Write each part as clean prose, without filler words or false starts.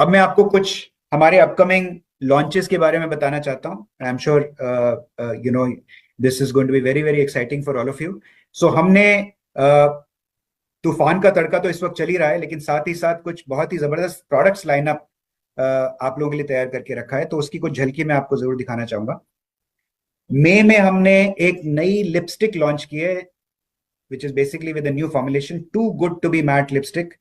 अब मैं आपको कुछ हमारे अपकमिंग लॉन्चेस के बारे में बताना चाहता हूँ। I am sure you know this is going to be very very exciting for all of you. So हमने तूफान का तड़का तो इस वक्त चल ही रहा है, लेकिन साथ ही साथ कुछ बहुत ही जबरदस्त प्रोडक्ट्स लाइनअप आप लोगों के लिए तैयार करके रखा है, तो उसकी कुछ झलकी मैं आपको जरूर दिखाना चाहूंगा। मई में हमने एक नई लिपस्टिक लॉन्च की है, which is basically with new formulation, to good to be matte lipstick.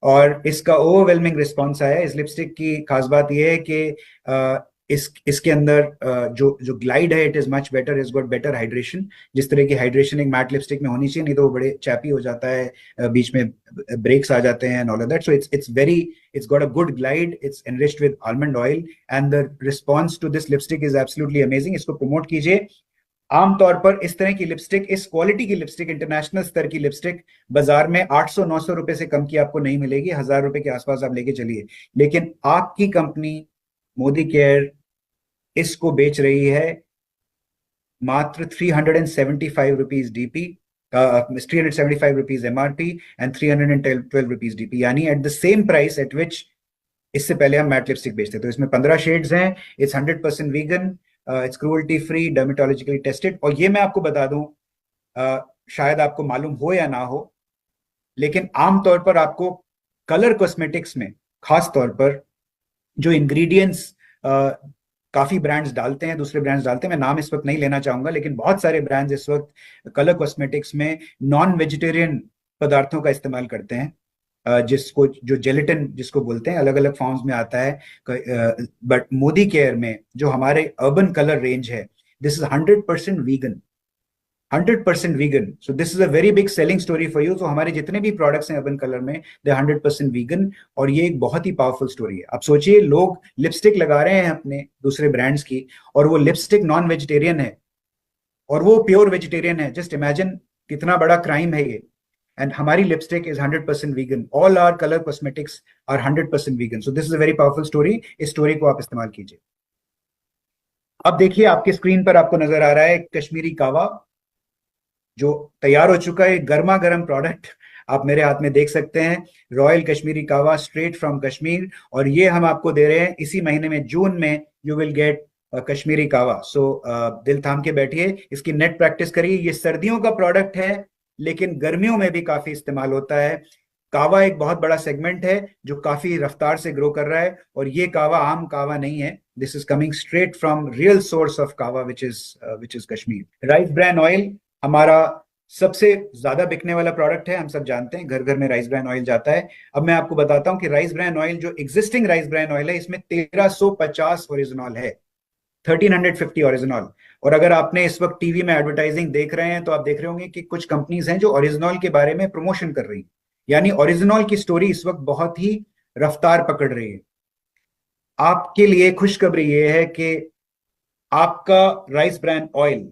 और इसका ओवरवेलमिंग रिस्पॉन्स आया है। इस लिपस्टिक की खास बात यह है कि इसके अंदर जो जो ग्लाइड है, it is much better, is got better hydration. जिस तरह की हाइड्रेशन एक मैट लिपस्टिक में होनी चाहिए, नहीं तो वो बड़े चैपी हो जाता है, बीच में ब्रेक्स आ जाते हैं and all of that. So it's got a good glide, it's enriched with almond oil, and the response to this lipstick is absolutely amazing. इसको प्रमोट कीजिए। आमतौर पर इस तरह की लिपस्टिक, इस क्वालिटी की लिपस्टिक, इंटरनेशनल स्तर की लिपस्टिक बाजार में 800-900 रुपए से कम की आपको नहीं मिलेगी। 1000 रुपए के आसपास आप लेके चलिए। लेकिन आपकी कंपनी मोदी केयर इसको बेच रही है मात्र 375 rupees DP, 375 rupees MRP and 312 rupees DP, यानी at the same price at which इससे पहले हम मैट लिपस्टिक बेचते। तो इसमें 15 शेड्स हैं। It's 100% vegan, it's cruelty free, dermatologically tested. और ये मैं आपको बता दूं, शायद आपको मालूम हो या ना हो, लेकिन आमतौर पर आपको कलर कॉस्मेटिक्स में खास तौर पर जो इंग्रेडिएंट्स काफी ब्रांड्स डालते हैं, दूसरे ब्रांड्स डालते हैं, मैं नाम इस वक्त नहीं लेना चाहूंगा, लेकिन बहुत सारे ब्रांड्स इस वक्त कलर कॉस्मेटिक्स में नॉन वेजिटेरियन पदार्थों का इस्तेमाल करते हैं, जिसको जो जेलेटिन जिसको बोलते हैं, अलग अलग फॉर्म्स में आता है। बट मोदी केयर में जो हमारे अर्बन कलर रेंज है, this is 100% vegan, 100% vegan. So this is a very big selling story for you. तो हमारे जितने भी प्रोडक्ट्स हैं अर्बन कलर में, दे 100% वीगन, और ये एक बहुत ही पावरफुल स्टोरी है। अब सोचिए, लोग लिपस्टिक लगा रहे हैं अपने दूसरे ब्रांड्स की, और वो लिपस्टिक नॉन वेजिटेरियन है और वो प्योर वेजिटेरियन है। जस्ट इमेजिन कितना बड़ा क्राइम है ये। एंड हमारी lipstick is 100% vegan, all our colour cosmetics are 100% vegan. So this is a very powerful story. इस स्टोरी को आप इस्तेमाल कीजिए। अब देखिए, आपके स्क्रीन पर आपको नजर आ रहा है कश्मीरी कावा, जो तैयार हो चुका है। गर्मा गर्म प्रोडक्ट आप मेरे हाथ में देख सकते हैं, रॉयल कश्मीरी कावा स्ट्रेट फ्रॉम कश्मीर। और ये हम आपको दे रहे हैं इसी महीने में, जून में यू विल गेट कश्मीरी कावा। सो दिल थाम के बैठिए, इसकी नेट प्रैक्टिस करिए। ये सर्दियों का प्रोडक्ट है, लेकिन गर्मियों में भी काफी इस्तेमाल होता है। कावा एक बहुत बड़ा सेगमेंट है जो काफी रफ्तार से ग्रो कर रहा है, और ये कावा आम कावा नहीं है। This is coming straight from real source of kahwa, which is Kashmir. Rice bran oil हमारा सबसे ज्यादा बिकने वाला प्रोडक्ट है, हम सब जानते हैं, घर घर में राइस ब्रान ऑयल जाता है। अब मैं आपको बताता हूं कि राइस ब्रान ऑयल, जो एग्जिस्टिंग राइस ब्रान ऑयल है, इसमें 1350 ओरिजिनॉल है, 1350 ओरिजिनॉल। और अगर आपने इस वक्त टीवी में एडवर्टाइजिंग देख रहे हैं, तो आप देख रहे होंगे कि कुछ कंपनीज हैं जो ओरिजिनॉल के बारे में प्रमोशन कर रही हैं, यानी ओरिजिनॉल की स्टोरी इस वक्त बहुत ही रफ्तार पकड़ रही है। आपके लिए खुशखबरी ये है कि आपका rice bran oil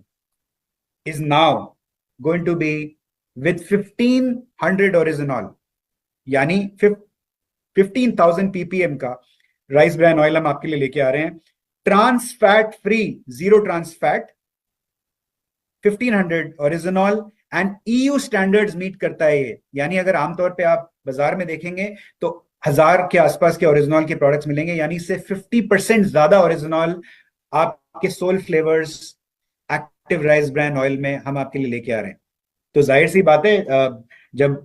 is now going to be with 1500 original, यानी 15,000 ppm का राइस ब्रान ऑयल हम आपके लिए लेके आ रहे हैं। Trans fat free, zero trans fat, 1500 oryzanol, and EU standards meet करता है ये। यानी अगर आमतौर पे आप बाजार में देखेंगे तो 1000 के आसपास के ओरिजिनॉल के प्रोडक्ट्स मिलेंगे, यानी इससे 50% ज्यादा ओरिजिनॉल आपके सोल flavours active rice bran oil में हम आपके लिए लेके आ रहे हैं। तो जाहिर सी बात है, जब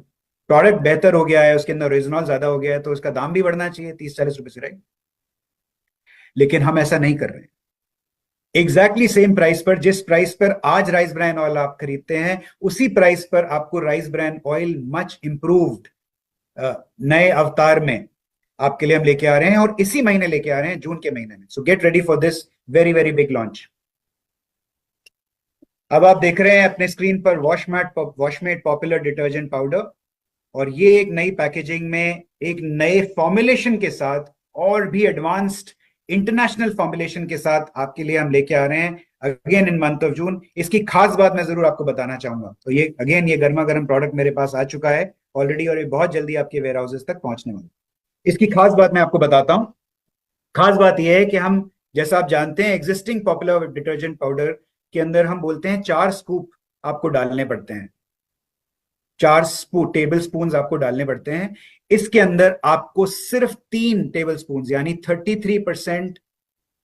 प्रोडक्ट बेहतर हो गया है, उसके अंदर ओरिजिनॉल ज्यादा हो गया है, तो उसका दाम भी बढ़ना चाहिए 30-40 रुपए से, राइट? लेकिन हम ऐसा नहीं कर रहे हैं। एग्जैक्टली सेम प्राइस पर, जिस प्राइस पर आज राइस ब्रान ऑयल आप खरीदते हैं, उसी प्राइस पर आपको rice bran oil much improved नए अवतार में आपके लिए हम लेके आ रहे हैं, और इसी महीने लेके आ रहे हैं, जून के महीने में। सो get ready for this very very big launch. अब आप देख रहे हैं अपने स्क्रीन पर वॉशमेट पॉपुलर डिटर्जेंट पाउडर, और ये एक नई पैकेजिंग में, एक नए फॉर्मुलेशन के साथ, और भी एडवांस्ड इंटरनेशनल फॉर्मुलेशन के साथ आपके लिए हम लेके आ रहे हैं again in month of June. इसकी खास बात मैं जरूर आपको बताना चाहूंगा। तो ये अगेन, ये गर्मा गर्म प्रोडक्ट मेरे पास आ चुका है ऑलरेडी, और ये बहुत जल्दी आपके वेयर हाउसेस तक पहुंचने वाला है। इसकी खास बात मैं आपको बताता हूं। खास बात यह है कि हम, जैसा आप जानते हैं, एग्जिस्टिंग पॉपुलर डिटर्जेंट पाउडर के अंदर हम बोलते हैं 4 स्कूप आपको डालने पड़ते हैं। 4 टेबल स्पून आपको डालने पड़ते हैं। इसके अंदर आपको सिर्फ 3 टेबल स्पून यानी 33%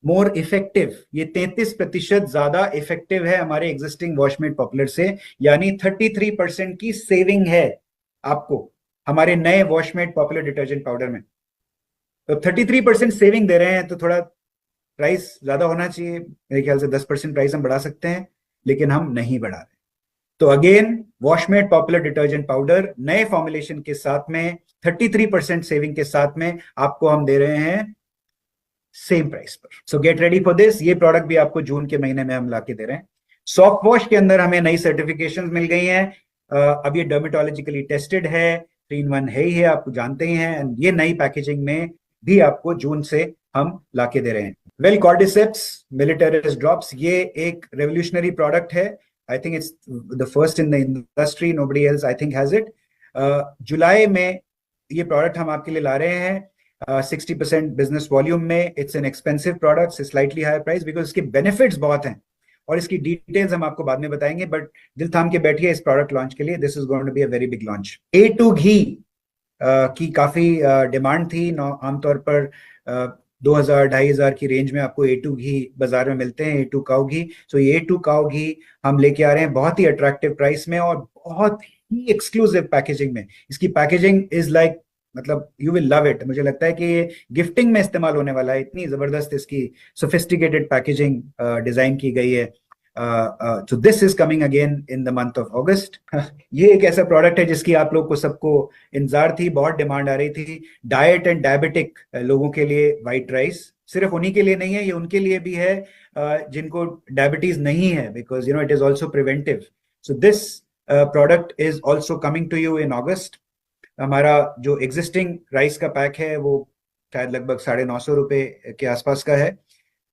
मोर इफेक्टिव, ये 33% ज्यादा इफेक्टिव है हमारे एग्जिस्टिंग वॉशमेट पॉपुलर से, यानी 33% की सेविंग है आपको हमारे नए वॉशमेट पॉपुलर डिटर्जेंट पाउडर में। तो 33% सेविंग दे रहे हैं, तो थोड़ा प्राइस ज्यादा होना चाहिए मेरे ख्याल से। 10% प्राइस हम बढ़ा सकते हैं, लेकिन हम नहीं बढ़ा रहे। तो अगेन वॉशमेट पॉपुलर डिटर्जेंट पाउडर नए फॉर्मुलेशन के साथ में 33% सेविंग के साथ में आपको हम दे रहे हैं सेम प्राइस पर। सो गेट रेडी फॉर दिस। ये प्रोडक्ट भी आपको जून के महीने में हम लाके दे रहे हैं। सॉफ्ट वॉश के अंदर हमें नई सर्टिफिकेशंस मिल गई हैं। अब ये डर्मेटोलॉजिकली टेस्टेड है, 3-in-1 है ही है, आप जानते ही हैं। एंड ये नई पैकेजिंग में भी आपको जून से हम लाके दे रहे हैं। वेल, कॉर्डिसेप्स मिलिटरिस ड्रॉप्स, ये एक रेवोल्यूशनरी प्रोडक्ट है। I think it's the first in the industry, nobody else I think has it. जुलाई में ये प्रोडक्ट हम आपके लिए ला रहे हैं 60% बिजनेस वॉल्यूम में। It's an expensive product, slightly higher price, because इसके बेनिफिट्स बहुत हैं और इसकी डिटेल्स हम आपको बाद में बताएंगे। बट दिल थाम के बैठिए इस प्रोडक्ट लॉन्च के लिए। This is going to be a very big launch. A2 घी की काफी डिमांड थी। आमतौर पर 2000-2500 की रेंज में आपको A2 घी बाजार में मिलते हैं, A2 काऊ घी। सो ये A2 काऊ घी हम लेके आ रहे हैं बहुत ही अट्रैक्टिव प्राइस में और बहुत ही एक्सक्लूसिव पैकेजिंग में। इसकी पैकेजिंग इज लाइक, मतलब यू विल लव इट। मुझे लगता है कि ये गिफ्टिंग में इस्तेमाल होने वाला है, इतनी जबरदस्त इसकी सोफिस्टिकेटेड पैकेजिंग डिजाइन की गई है। so this is coming again in the month of August. ये एक ऐसा प्रोडक्ट है जिसकी आप लोग को सबको इंतजार थी, बहुत डिमांड आ रही थी। डाइट एंड डायबिटिक लोगों के लिए व्हाइट राइस, सिर्फ उन्हीं के लिए नहीं है, ये उनके लिए भी है जिनको डायबिटीज नहीं है, because it is also preventive. So this product is also coming to you in August. हमारा जो एग्जिस्टिंग राइस का पैक है वो शायद लगभग 950 रुपए के आसपास का है।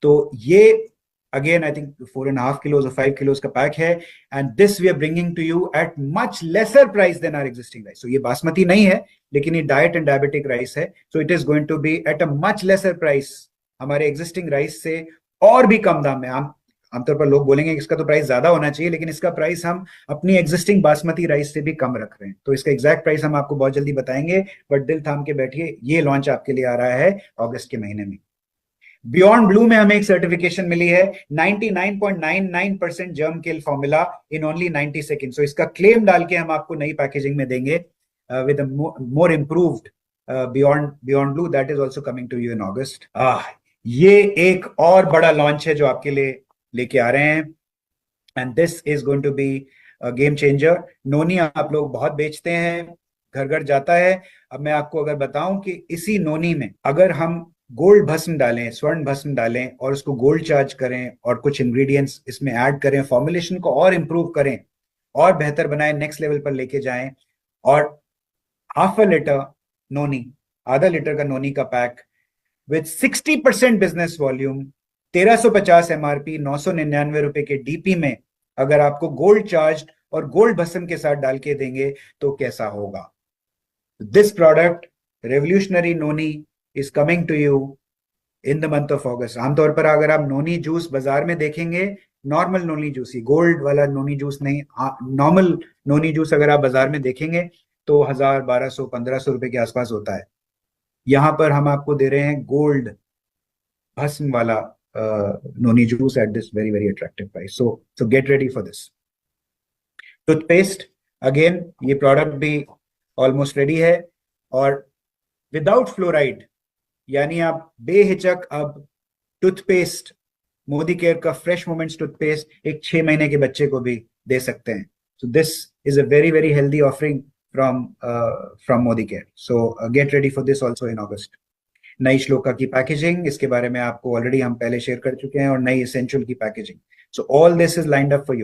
तो ये अगेन आई थिंक 4.5 किलोज और 5 किलोज का पैक है। And this we are bringing to you at much lesser price than our existing rice. So ये बासमती नहीं है, लेकिन ये डाइट एंड डायबिटिक राइस है। So it is going to be at a much lesser price हमारे existing rice से, और भी कम दाम में। आमतौर पर लोग बोलेंगे कि इसका तो प्राइस ज्यादा होना चाहिए, लेकिन इसका प्राइस हम अपनी एग्जिस्टिंग बासमती राइस से भी कम रख रहे हैं। तो इसका एग्जैक्ट प्राइस हम आपको बहुत जल्दी बताएंगे, बट दिल थाम के बैठिए, ये लॉन्च आपके लिए आ रहा है अगस्त के महीने में। बियॉन्ड ब्लू में हमें एक सर्टिफिकेशन मिली है 99.99% germ kill formula in only 90 second. So इसका क्लेम डाल के हम आपको नई पैकेजिंग में देंगे with more improved Beyond Blue. That is also coming to you in August. ये एक और बड़ा लॉन्च है जो आपके लिए लेके आ रहे हैं, and this is going to be game changer. Noni आप लोग बहुत बेचते हैं, घर घर जाता है। अब मैं आपको अगर बताऊं कि इसी नोनी में अगर हम गोल्ड भस्म डालें, स्वर्ण भस्म डालें और उसको गोल्ड चार्ज करें और कुछ इंग्रेडिएंट्स इसमें ऐड करें, फॉर्मुलेशन को और इंप्रूव करें और बेहतर बनाएं, नेक्स्ट लेवल पर लेके जाएं, और हाफ अ लीटर नोनी, आधा लीटर का नोनी का pack with 60% business volume, 1350 MRP, 999 रुपए के DP में अगर आपको गोल्ड चार्ज और गोल्ड भस्म के साथ डाल के देंगे तो कैसा होगा। This product revolutionary noni is coming to you in the month of August. आमतौर पर अगर आप नोनी जूस बाजार में देखेंगे, नॉर्मल नोनी जूस ही, गोल्ड वाला नोनी जूस नहीं, नॉर्मल नोनी जूस अगर आप बाजार में देखेंगे तो 1000, 1200, 1500 रुपए के आसपास होता है। यहां पर हम आपको दे रहे हैं गोल्ड भस्म वाला noni juice at this very very attractive price. So get ready for this. Toothpaste, again ये प्रोडक्ट भी ऑलमोस्ट रेडी है, और विदाउट फ्लोराइड, यानी आप बेहिचक अब टूथपेस्ट, मोदी केयर का फ्रेश मोमेंट्स टूथपेस्ट एक 6 महीने के बच्चे को भी दे सकते हैं। सो this is a very very healthy offering from Modi care. So get ready for this also in August. नई श्लोका की पैकेजिंग, इसके बारे में आपको ऑलरेडी हम पहले शेयर कर चुके हैं, और नई एसेंशियल की packaging. So all this is lined up for you.